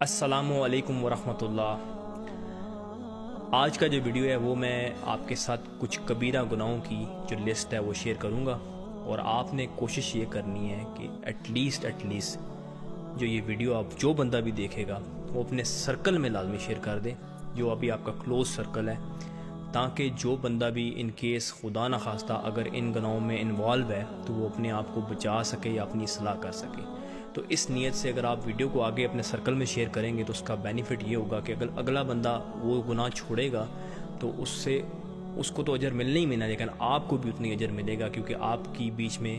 السلام علیکم ورحمۃ اللہ۔ آج کا جو ویڈیو ہے وہ میں آپ کے ساتھ کچھ کبیرہ گناہوں کی جو لسٹ ہے وہ شیئر کروں گا، اور آپ نے کوشش یہ کرنی ہے کہ ایٹ لیسٹ جو یہ ویڈیو آپ جو بندہ بھی دیکھے گا وہ اپنے سرکل میں لازمی شیئر کر دے، جو ابھی آپ کا کلوز سرکل ہے، تاکہ جو بندہ بھی ان کیس خدا نخواستہ اگر ان گناہوں میں انوالو ہے تو وہ اپنے آپ کو بچا سکے یا اپنی اصلاح کر سکے۔ تو اس نیت سے اگر آپ ویڈیو کو آگے اپنے سرکل میں شیئر کریں گے تو اس کا بینیفٹ یہ ہوگا کہ اگر اگلا بندہ وہ گناہ چھوڑے گا تو اس کو تو اجر ملنا ہی ملنا، لیکن آپ کو بھی اتنی اجر ملے گا، کیونکہ آپ کی بیچ میں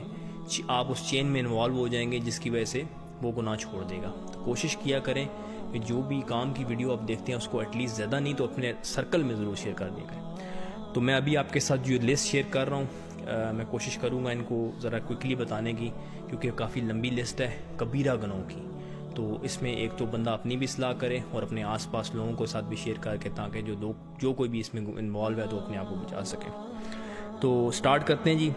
آپ اس چین میں انوالو ہو جائیں گے جس کی وجہ سے وہ گناہ چھوڑ دے گا۔ تو کوشش کیا کریں کہ جو بھی کام کی ویڈیو آپ دیکھتے ہیں اس کو ایٹ لیسٹ زیادہ نہیں تو اپنے سرکل میں ضرور شیئر کر دیا کریں۔ تو میں ابھی آپ کے ساتھ جو لسٹ شیئر کر رہا ہوں میں کوشش کروں گا ان کو ذرا کوئکلی بتانے کی، کیونکہ کافی لمبی لسٹ ہے کبیرہ گناہوں کی۔ تو اس میں ایک تو بندہ اپنی بھی اصلاح کرے اور اپنے آس پاس لوگوں کے ساتھ بھی شیئر کر کے، تاکہ جو کوئی بھی اس میں انوالو ہے تو اپنے آپ کو بچا سکے۔ تو سٹارٹ کرتے ہیں جی۔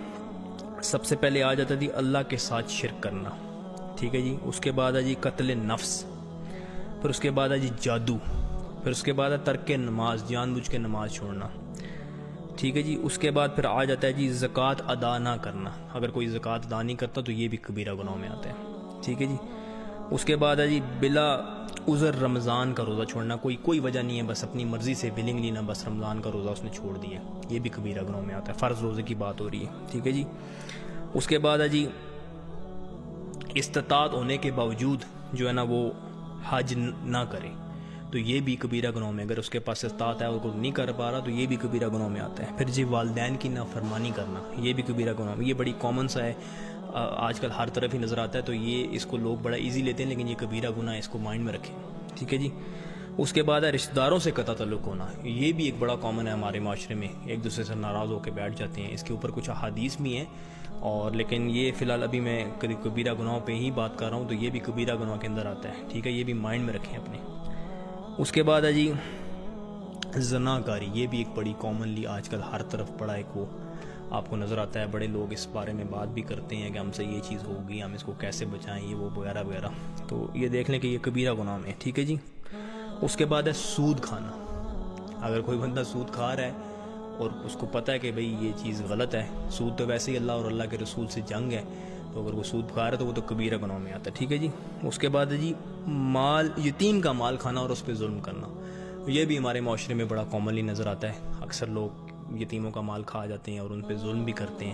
سب سے پہلے آ جاتا جی اللہ کے ساتھ شرک کرنا، ٹھیک ہے جی۔ اس کے بعد ہے جی قتل نفس، پھر اس کے بعد ہے جی جادو، پھر اس کے بعد ہے ترک نماز، جان بوجھ کے نماز چھوڑنا، ٹھیک ہے جی۔ اس کے بعد پھر آ جاتا ہے جی زکوٰۃ ادا نہ کرنا، اگر کوئی زکوٰۃ ادا نہیں کرتا تو یہ بھی کبیرہ گناہوں میں آتا ہے، ٹھیک ہے جی۔ اس کے بعد ہے جی بلا عذر رمضان کا روزہ چھوڑنا، کوئی وجہ نہیں ہے، بس اپنی مرضی سے ولنگلی نہ، بس رمضان کا روزہ اس نے چھوڑ دیا، یہ بھی کبیرہ گناہوں میں آتا ہے، فرض روزے کی بات ہو رہی ہے، ٹھیک ہے جی۔ اس کے بعد ہے جی استطاعت ہونے کے باوجود جو ہے نا وہ حج نہ کرے، تو یہ بھی کبیرہ گناہوں میں، اگر اس کے پاس استطاعت ہے وہ نہیں کر پا رہا تو یہ بھی کبیرہ گناہوں میں آتا ہے۔ پھر جی والدین کی نافرمانی کرنا، یہ بھی کبیرہ گناہ میں، یہ بڑی کامن سا ہے، آج کل ہر طرف ہی نظر آتا ہے، تو یہ اس کو لوگ بڑا ایزی لیتے ہیں، لیکن یہ کبیرہ گناہ ہے، اس کو مائنڈ میں رکھیں، ٹھیک ہے جی۔ اس کے بعد ہے رشتہ داروں سے قطع تعلق ہونا، یہ بھی ایک بڑا کامن ہے ہمارے معاشرے میں، ایک دوسرے سے ناراض ہو کے بیٹھ جاتے ہیں، اس کے اوپر کچھ احادیث بھی ہیں، اور لیکن یہ فی الحال ابھی میں کبیرہ گناہوں پہ ہی بات کر رہا ہوں، تو یہ بھی کبیرہ گناہ کے اندر آتا ہے، ٹھیک ہے، یہ بھی مائنڈ میں رکھیں اپنے۔ اس کے بعد ہے جی زنا کاری، یہ بھی ایک بڑی کامنلی آج کل ہر طرف بڑا ایک وہ آپ کو نظر آتا ہے، بڑے لوگ اس بارے میں بات بھی کرتے ہیں کہ ہم سے یہ چیز ہوگی، ہم اس کو کیسے بچائیں، یہ وہ وغیرہ وغیرہ، تو یہ دیکھ لیں کہ یہ کبیرہ گناہ میں ہے، ٹھیک ہے جی۔ اس کے بعد ہے سود کھانا، اگر کوئی بندہ سود کھا رہا ہے اور اس کو پتہ ہے کہ بھئی یہ چیز غلط ہے، سود تو ویسے ہی اللہ اور اللہ کے رسول سے جنگ ہے، تو اگر وہ سود کھا رہا ہے تو وہ تو کبیرہ گناہ میں آتا ہے، ٹھیک ہے جی۔ اس کے بعد ہے جی یتیم کا مال کھانا اور اس پہ ظلم کرنا، یہ بھی ہمارے معاشرے میں بڑا کامنلی نظر آتا ہے، اکثر لوگ یتیموں کا مال کھا جاتے ہیں اور ان پہ ظلم بھی کرتے ہیں،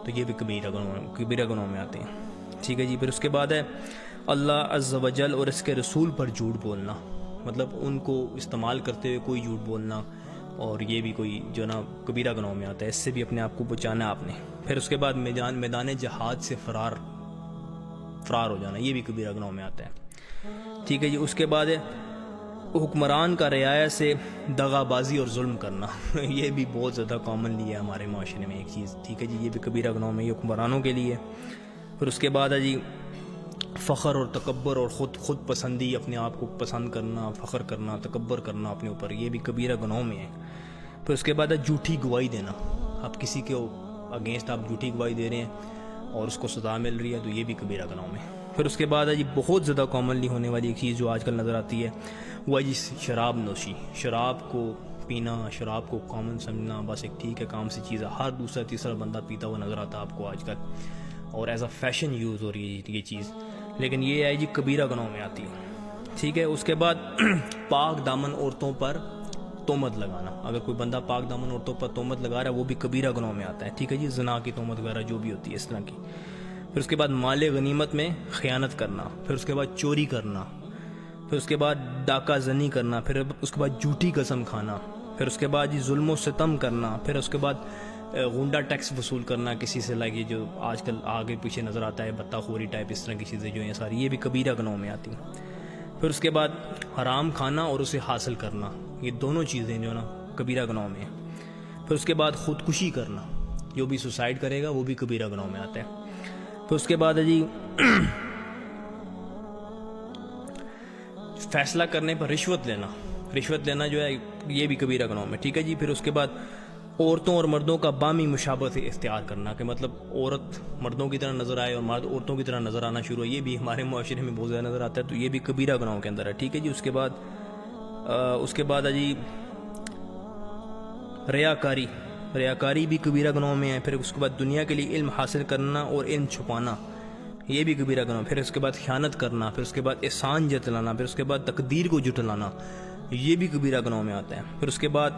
تو یہ بھی کبیرہ گناہوں میں آتے ہیں، ٹھیک ہے جی۔ پھر اس کے بعد ہے اللہ عز و جل اور اس کے رسول پر جھوٹ بولنا، مطلب ان کو استعمال کرتے ہوئے کوئی جھوٹ بولنا، اور یہ بھی کوئی جو نا کبیرہ گناہوں میں آتا ہے، اس سے بھی اپنے آپ کو بچانا ہے آپ نے۔ پھر اس کے بعد میدان جہاد سے فرار ہو جانا، یہ بھی کبیرہ گناہوں میں آتا ہے، ٹھیک ہے جی۔ اس کے بعد ہے حکمران کا رعایا سے دغا بازی اور ظلم کرنا، یہ بھی بہت زیادہ کامنلی ہے ہمارے معاشرے میں ایک چیز، ٹھیک ہے جی، یہ بھی کبیرہ گناہوں میں، یہ حکمرانوں کے لیے۔ پھر اس کے بعد ہے جی فخر اور تکبر اور خود پسندی، اپنے آپ کو پسند کرنا، فخر کرنا، تکبر کرنا اپنے اوپر، یہ بھی کبیرہ گناہوں میں ہے۔ پھر اس کے بعد ہے جھوٹی گواہی دینا، اب کسی کے اگینسٹ آپ جھوٹی گواہی دے رہے ہیں اور اس کو سزا مل رہی ہے، تو یہ بھی کبیرہ گناہوں میں۔ پھر اس کے بعد ہے جی بہت زیادہ کامنلی ہونے والی ایک چیز جو آج کل نظر آتی ہے، وہ ہے جی شراب نوشی، شراب کو پینا، شراب کو کامن سمجھنا، بس ایک ٹھیک ہے کام سی چیز ہے، ہر دوسرا تیسرا بندہ پیتا ہوا نظر آتا ہے آپ کو آج کل، اور ایز اے فیشن یوز ہو رہی ہے یہ چیز، لیکن یہ ہے جی کبیرہ گناہوں میں آتی ہے، ٹھیک ہے۔ اس کے بعد پاک دامن عورتوں پر تہمت لگانا، اگر کوئی بندہ پاک دامن عورتوں پر تہمت لگا رہا ہے وہ بھی کبیرہ گناہوں میں آتا ہے، ٹھیک ہے جی، زنا کی تہمت وغیرہ جو بھی ہوتی ہے اس طرح کی۔ پھر اس کے بعد مال غنیمت میں خیانت کرنا، پھر اس کے بعد چوری کرنا، پھر اس کے بعد ڈاکہ زنی کرنا، پھر اس کے بعد جھوٹی قسم کھانا، پھر اس کے بعد جی ظلم و ستم کرنا، پھر اس کے بعد غنڈہ ٹیکس وصول کرنا کسی سے، لائک یہ جو آج کل آگے پیچھے نظر آتا ہے بتہ خوری ٹائپ، اس طرح کی چیزیں جو ہیں ساری، یہ بھی کبیرہ گناہوں میں آتی ہیں۔ پھر اس کے بعد حرام کھانا اور اسے حاصل کرنا، یہ دونوں چیزیں جو ہے نا کبیرہ گناہوں میں ہیں۔ پھر اس کے بعد خودکشی کرنا، جو بھی سوسائڈ کرے گا وہ بھی کبیرہ گناہوں میں آتا ہے۔ پھر اس کے بعد ہے جی فیصلہ کرنے پر رشوت لینا جو ہے یہ بھی کبیرہ گناہوں میں، ٹھیک ہے جی۔ پھر اس کے بعد عورتوں اور مردوں کا باہمی مشابہت اختیار کرنا، کہ مطلب عورت مردوں کی طرح نظر آئے اور مرد عورتوں کی طرح نظر آنا شروع ہو، یہ بھی ہمارے معاشرے میں بہت زیادہ نظر آتا ہے، تو یہ بھی کبیرہ گناہوں کے اندر ہے، ٹھیک ہے جی۔ اس کے بعد ہے جی ریاکاری بھی کبیرہ گناہوں میں ہے۔ پھر اس کے بعد دنیا کے لیے علم حاصل کرنا اور علم چھپانا، یہ بھی کبیرہ گناہ۔ پھر اس کے بعد خیانت کرنا، پھر اس کے بعد احسان جتلانا، پھر اس کے بعد تقدیر کو جھٹلانا، یہ بھی کبیرہ گناہوں میں آتا ہے۔ پھر اس کے بعد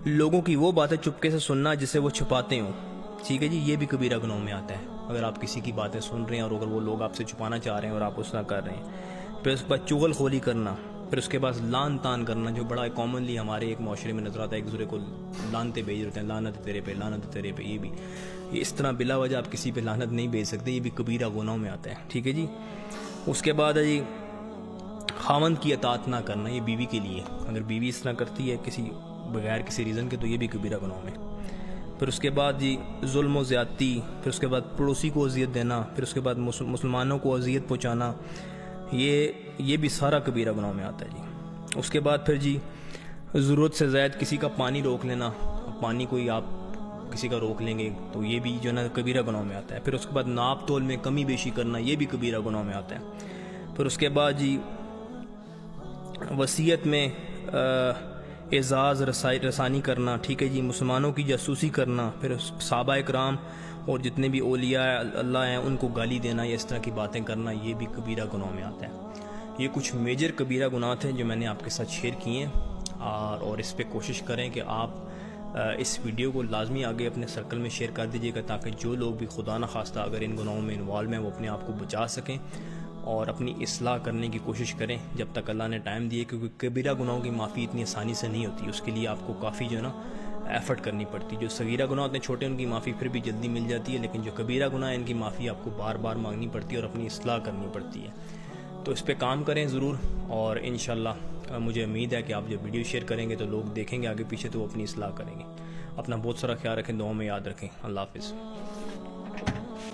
لوگوں کی وہ باتیں چپکے سے سننا جسے وہ چھپاتے ہوں، ٹھیک ہے جی، یہ بھی کبیرہ گناہوں میں آتا ہے۔ اگر آپ کسی کی باتیں سن رہے ہیں اور اگر وہ لوگ آپ سے چھپانا چاہ رہے ہیں اور آپ اس طرح کر رہے ہیں۔ پھر اس کے بعد چغل خوری کرنا، پھر اس کے بعد لان تان کرنا، جو بڑا کامنلی ہمارے ایک معاشرے میں نظر آتا ہے، ایک دوسرے کو لانتے بھیج رہتے ہیں، لعنت تیرے پہ، لعنت تیرے پہ، یہ اس طرح بلا وجہ آپ کسی پہ لعنت نہیں بھیج سکتے، یہ بھی کبیرہ گناہوں میں آتا ہے، ٹھیک ہے جی۔ اس کے بعد ہے جی خاوند کی اطاعت نہ کرنا، یہ بیوی کے لیے، اگر بیوی اس طرح کرتی ہے کسی بغیر کسی ریزن کے، تو یہ بھی کبیرہ گناہوں میں۔ پھر اس کے بعد جی ظلم و زیادتی، پھر اس کے بعد پڑوسی کو اذیت دینا، پھر اس کے بعد مسلمانوں کو اذیت پہنچانا، یہ بھی سارا کبیرہ گناہوں میں آتا ہے جی۔ اس کے بعد پھر جی ضرورت سے زائد کسی کا پانی روک لینا، پانی کوئی آپ کسی کا روک لیں گے تو یہ بھی جو ہے نا کبیرہ گناہوں میں آتا ہے۔ پھر اس کے بعد ناپ تول میں کمی بیشی کرنا، یہ بھی کبیرہ گناہوں میں آتا ہے۔ پھر اس کے بعد جی وصیت میں اعزاز رسانی کرنا، ٹھیک ہے جی، مسلمانوں کی جاسوسی کرنا، پھر صحابہ کرام اور جتنے بھی اولیاء اللہ ہیں ان کو گالی دینا یا اس طرح کی باتیں کرنا، یہ بھی کبیرہ گناہوں میں آتا ہے۔ یہ کچھ میجر کبیرہ گناہ تھے جو میں نے آپ کے ساتھ شیئر کیے ہیں، اور اس پہ کوشش کریں کہ آپ اس ویڈیو کو لازمی آگے اپنے سرکل میں شیئر کر دیجیے گا، تاکہ جو لوگ بھی خدا نخواستہ اگر ان گناہوں میں انوالو ہیں وہ اپنے آپ کو بچا سکیں اور اپنی اصلاح کرنے کی کوشش کریں جب تک اللہ نے ٹائم دیے، کیونکہ کبیرہ گناہوں کی معافی اتنی آسانی سے نہیں ہوتی، اس کے لیے آپ کو کافی جو ہے نا ایفرٹ کرنی پڑتی ہے۔ جو صغیرہ گناہ ہوتے ہیں چھوٹے، ان کی معافی پھر بھی جلدی مل جاتی ہے، لیکن جو کبیرہ گناہ ہیں ان کی معافی آپ کو بار بار مانگنی پڑتی ہے اور اپنی اصلاح کرنی پڑتی ہے۔ تو اس پہ کام کریں ضرور، اور انشاءاللہ مجھے امید ہے کہ آپ جب ویڈیو شیئر کریں گے تو لوگ دیکھیں گے آگے پیچھے تو وہ اپنی اصلاح کریں گے۔ اپنا بہت سارا خیال رکھیں، دعاؤں میں یاد رکھیں۔ اللہ حافظ۔